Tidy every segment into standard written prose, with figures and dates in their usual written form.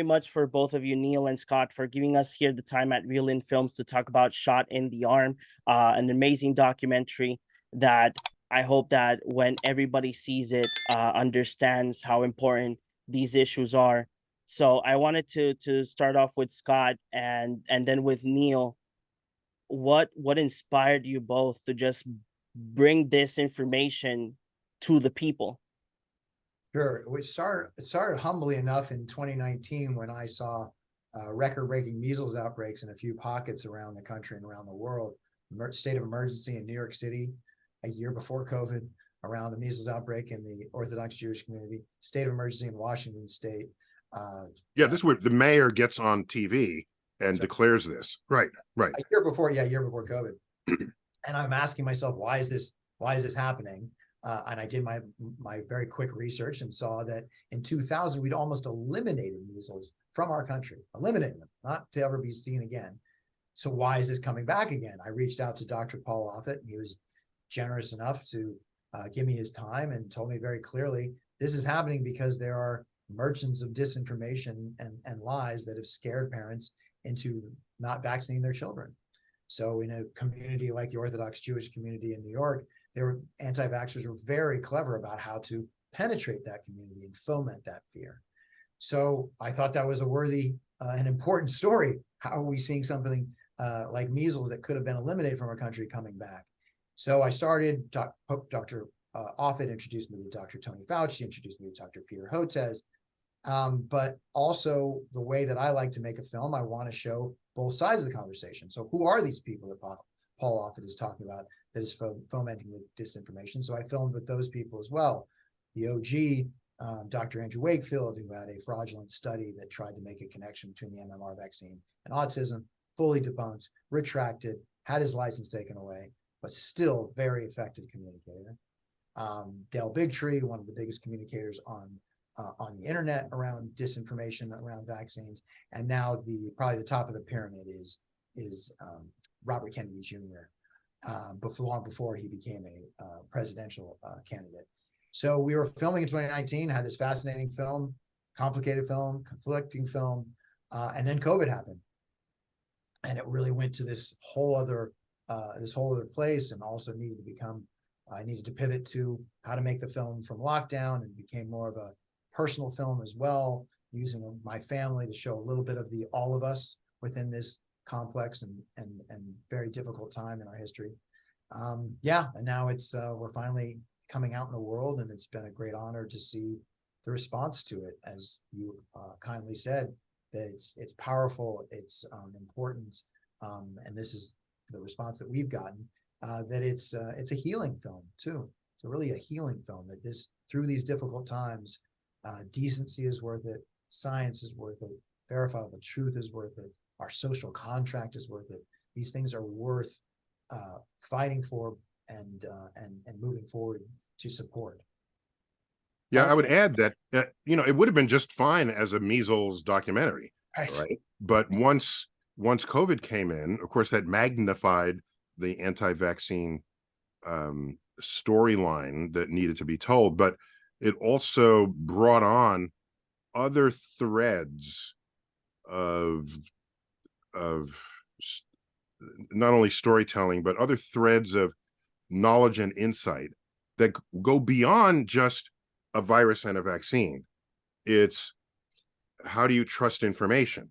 very much for both of you, Neil and Scott, for giving us here the time at Reel In Films to talk about Shot in the Arm, an amazing documentary that I hope that when everybody sees it, understands how important these issues are. So I wanted to start off with Scott and then with Neil. What inspired you both to just bring this information to the people? Sure. It started humbly enough in 2019 when I saw record-breaking measles outbreaks in a few pockets around the country and around the world. State of emergency in New York City a year before COVID around the measles outbreak in the Orthodox Jewish community. State of emergency in Washington State. Yeah, this is where the mayor gets on TV and declares this. Right. A year before COVID. And I'm asking myself, why is this happening? And I did my very quick research and saw that in 2000, we'd almost eliminated measles from our country, eliminated them, not to ever be seen again. So why is this coming back again? I reached out to Dr. Paul Offit, and he was generous enough to give me his time and told me very clearly, this is happening because there are merchants of disinformation and lies that have scared parents into not vaccinating their children. So in a community like the Orthodox Jewish community in New York, anti-vaxxers were very clever about how to penetrate that community and foment that fear. So I thought that was a worthy and important story. How are we seeing something like measles that could have been eliminated from our country coming back? So I started, Dr. Offit introduced me to Dr. Tony Fauci, introduced me to Dr. Peter Hotez. But also the way that I like to make a film, I want to show both sides of the conversation. So who are these people that Paul Offit is talking about that is fomenting the disinformation? So I filmed with those people as well. The OG, Dr. Andrew Wakefield, who had a fraudulent study that tried to make a connection between the MMR vaccine and autism, fully debunked, retracted, had his license taken away, but still very effective communicator. Dale Bigtree, one of the biggest communicators on the internet around disinformation around vaccines, and now probably the top of the pyramid is Robert Kennedy Jr. Long before he became a presidential candidate. So we were filming in 2019, had this fascinating film, complicated film, conflicting film, and then COVID happened, and it really went to this whole other place, and also I needed to pivot to how to make the film from lockdown, and became more of a personal film as well, using my family to show a little bit of the all of us within this complex and very difficult time in our history. And now we're finally coming out in the world, and it's been a great honor to see the response to it. As you kindly said, that it's powerful, it's important, and this is the response that we've gotten, that it's a healing film too. It's really a healing film, that through these difficult times, decency is worth it, science is worth it, verifiable truth is worth it, our social contract is worth it. These things are worth fighting for and moving forward to support. Yeah, I would add that it would have been just fine as a measles documentary, right? But once COVID came in, of course, that magnified the anti-vaccine storyline that needed to be told, but it also brought on other threads of not only storytelling, but other threads of knowledge and insight that go beyond just a virus and a vaccine. It's how do you trust information,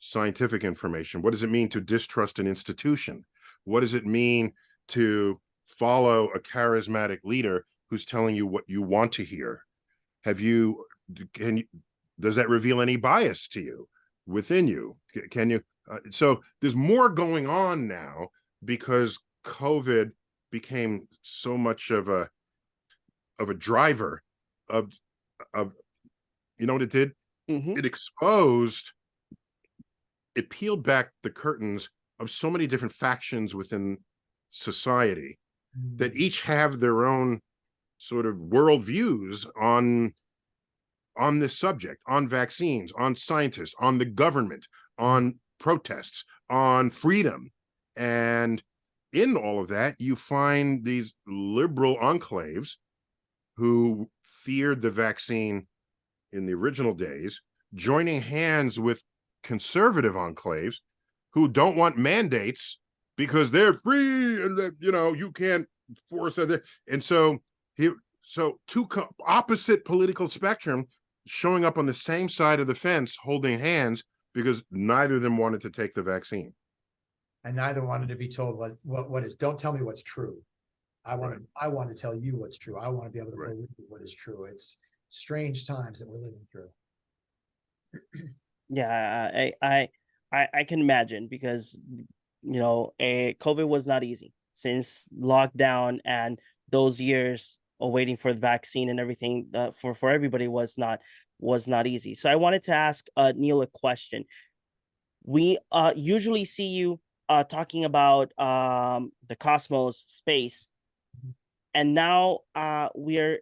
scientific information? What does it mean to distrust an institution? What does it mean to follow a charismatic leader who's telling you what you want to hear? Does that reveal any bias to you within you? Can you? So there's more going on now because COVID became so much of a driver of you know what it did? Mm-hmm. It peeled back the curtains of so many different factions within society that each have their own sort of worldviews on this subject, on vaccines, on scientists, on the government, on protests, on freedom. And in all of that, you find these liberal enclaves who feared the vaccine in the original days, joining hands with conservative enclaves who don't want mandates because they're free and that, you know, you can't force it. And so two opposite political spectrum showing up on the same side of the fence, holding hands because neither of them wanted to take the vaccine. And neither wanted to be told what is. Don't tell me what's true. I want to tell you what's true. I want to be able to believe what is true. It's strange times that we're living through. Yeah, I can imagine, because COVID was not easy since lockdown, and those years of waiting for the vaccine and everything for everybody was not easy. So I wanted to ask Neil a question. We usually see you talking about the cosmos, space, and now we're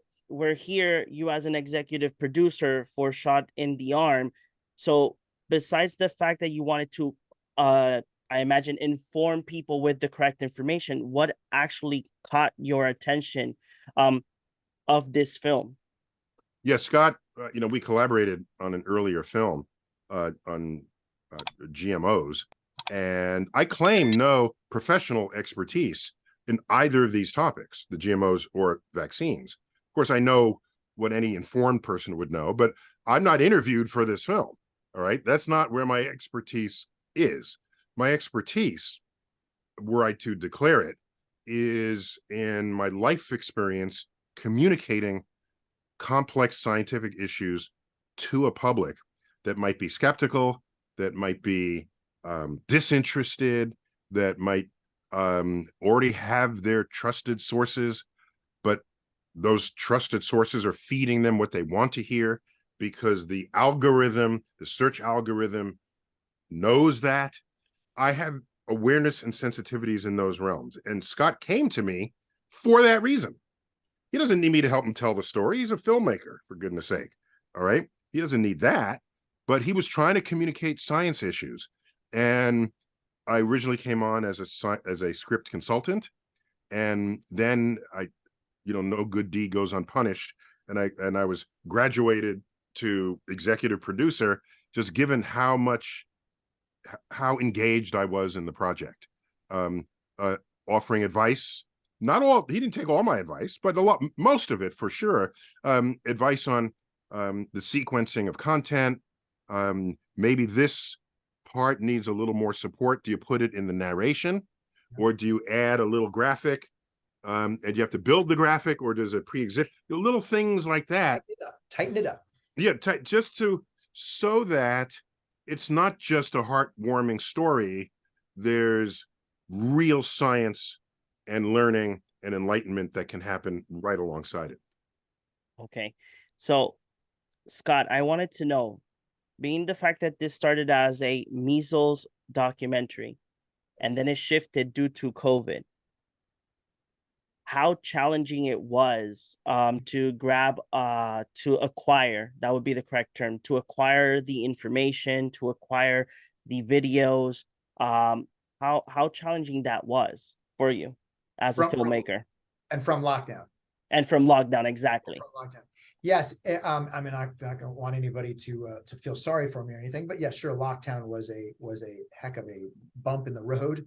here, you as an executive producer for Shot in the Arm. So besides the fact that you wanted to I imagine inform people with the correct information, what actually caught your attention of this film? Yeah, Scott, we collaborated on an earlier film on GMOs, and I claim no professional expertise in either of these topics, the GMOs or vaccines. Of course, I know what any informed person would know, but I'm not interviewed for this film. All right. That's not where my expertise is. My expertise, were I to declare it, is in my life experience communicating complex scientific issues to a public that might be skeptical, that might be disinterested, that might already have their trusted sources, but those trusted sources are feeding them what they want to hear because the search algorithm knows that. I have awareness and sensitivities in those realms. And Scott came to me for that reason. He doesn't need me to help him tell the story. He's a filmmaker, for goodness sake. All right. He doesn't need that, but he was trying to communicate science issues. And I originally came on as a script consultant, and then no good deed goes unpunished. And I was graduated to executive producer, just given how engaged I was in the project, offering advice. Not all, he didn't take all my advice, but most of it for sure. Advice on the sequencing of content. Maybe this part needs a little more support. Do you put it in the narration, or do you add a little graphic? And you have to build the graphic, or does it pre-exist? Little things like that. Tighten it up. Yeah, so that it's not just a heartwarming story. There's real science and learning and enlightenment that can happen right alongside it. Okay. So, Scott, I wanted to know, being the fact that this started as a measles documentary and then it shifted due to COVID, how challenging it was to acquire, that would be the correct term, to acquire the information, to acquire the videos, how challenging that was for you as a filmmaker. From lockdown. And from lockdown, exactly. From lockdown. Yes. I mean, I don't want anybody to feel sorry for me or anything, but yeah, sure. Lockdown was a heck of a bump in the road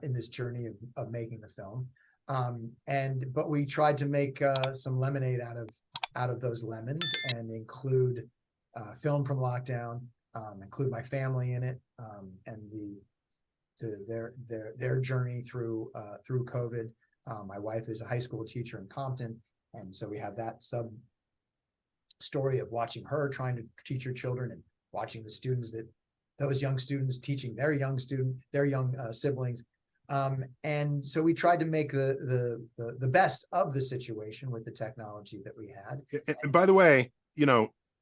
in this journey of making the film. But we tried to make some lemonade out of those lemons and include film from lockdown, include my family in it, and their journey through COVID. My wife is a high school teacher in Compton, and so we have that sub story of watching her trying to teach her children and watching the students those young students teaching their young siblings. And so we tried to make the best of the situation with the technology that we had. And by the way,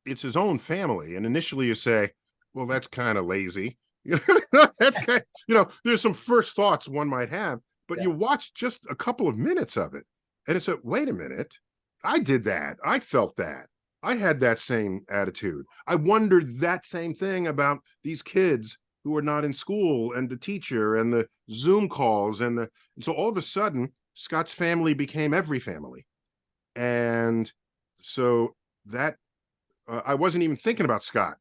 it's his own family. And initially you say, well, that's kind of lazy. That's kind of, there's some first thoughts one might have, but you watch just a couple of minutes of it. And it's wait a minute, I did that. I felt that. I had that same attitude. I wondered that same thing about these kids who are not in school, and the teacher, and the Zoom calls, and so all of a sudden, Scott's family became every family. And so that I wasn't even thinking about Scott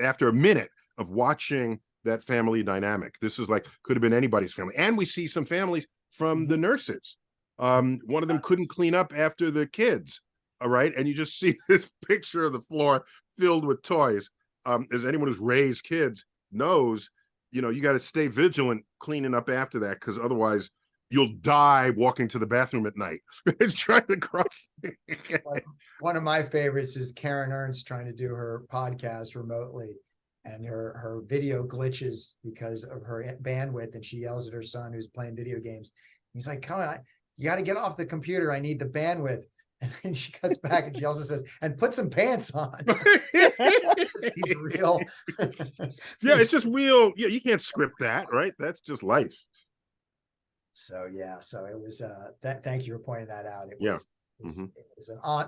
after a minute of watching that family dynamic. This is like, could have been anybody's family. And we see some families from the nurses. One of them couldn't clean up after the kids. All right. And you just see this picture of the floor filled with toys. As anyone who's raised kids knows, you got to stay vigilant cleaning up after that, because otherwise you'll die walking to the bathroom at night. It's trying to cross. One of my favorites is Karen Ernst trying to do her podcast remotely, and her video glitches because of her bandwidth, and she yells at her son who's playing video games. He's like, come on, you got to get off the computer. I need the bandwidth. And then she cuts back and she also says, and put some pants on. He's real. Yeah, it's just real. Yeah, you can't script that, right? That's just life. So yeah, so it was thank you for pointing that out. It Yeah. was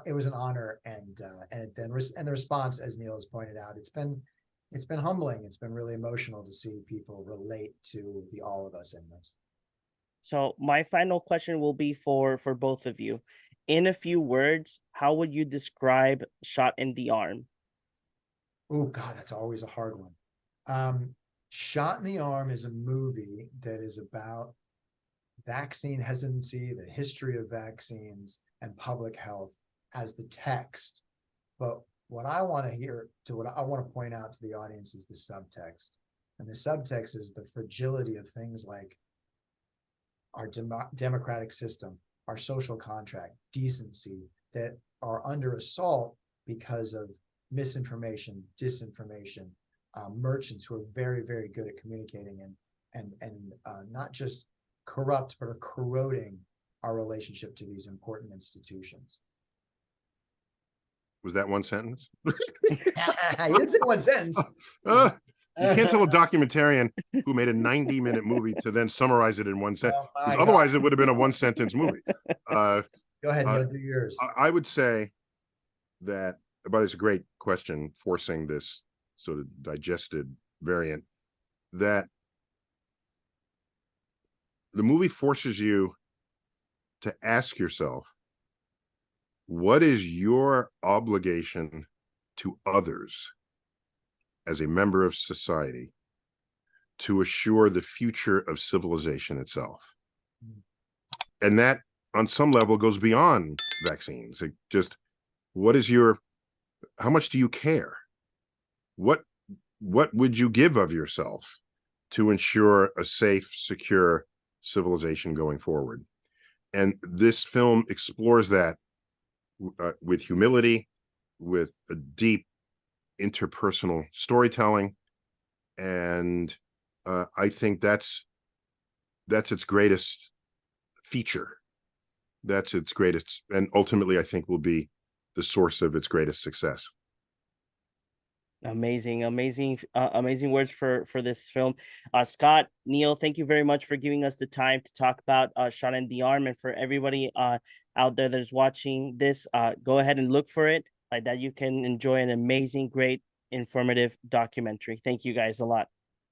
it was an honor, and the response, as Neil has pointed out, it's been humbling. It's been really emotional to see people relate to the all of us in this. So my final question will be for both of you. In a few words, how would you describe Shot in the Arm? Oh God, that's always a hard one. Shot in the Arm is a movie that is about vaccine hesitancy, the history of vaccines, and public health as the text. But what I want to point out to the audience is the subtext. And the subtext is the fragility of things like our democratic system, our social contract, decency, that are under assault because of misinformation, disinformation, merchants who are very, very good at communicating and not just corrupt, but are corroding our relationship to these important institutions. Was that one sentence? You didn't say one sentence. You can't tell a documentarian who made a 90-minute movie to then summarize it in one sentence. Otherwise, it would have been a one-sentence movie. Go ahead, Neil, do yours. I would say that, but it's a great question, forcing this sort of digested variant, that the movie forces you to ask yourself, what is your obligation to others as a member of society to assure the future of civilization itself? And that, on some level, goes beyond vaccines. It just, how much do you care? What would you give of yourself to ensure a safe, secure civilization going forward? And this film explores that with humility, with a deep interpersonal storytelling, and I think that's its greatest feature. That's its greatest, and ultimately I think will be the source of its greatest success. Amazing words for this film. Scott, Neil, thank you very much for giving us the time to talk about Shot in the Arm. And for everybody out there that is watching this, go ahead and look for it, like that you can enjoy an amazing, great, informative documentary. Thank you guys a lot.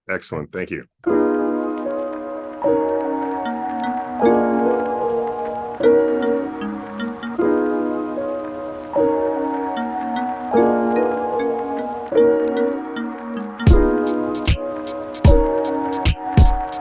Excellent. Thank you.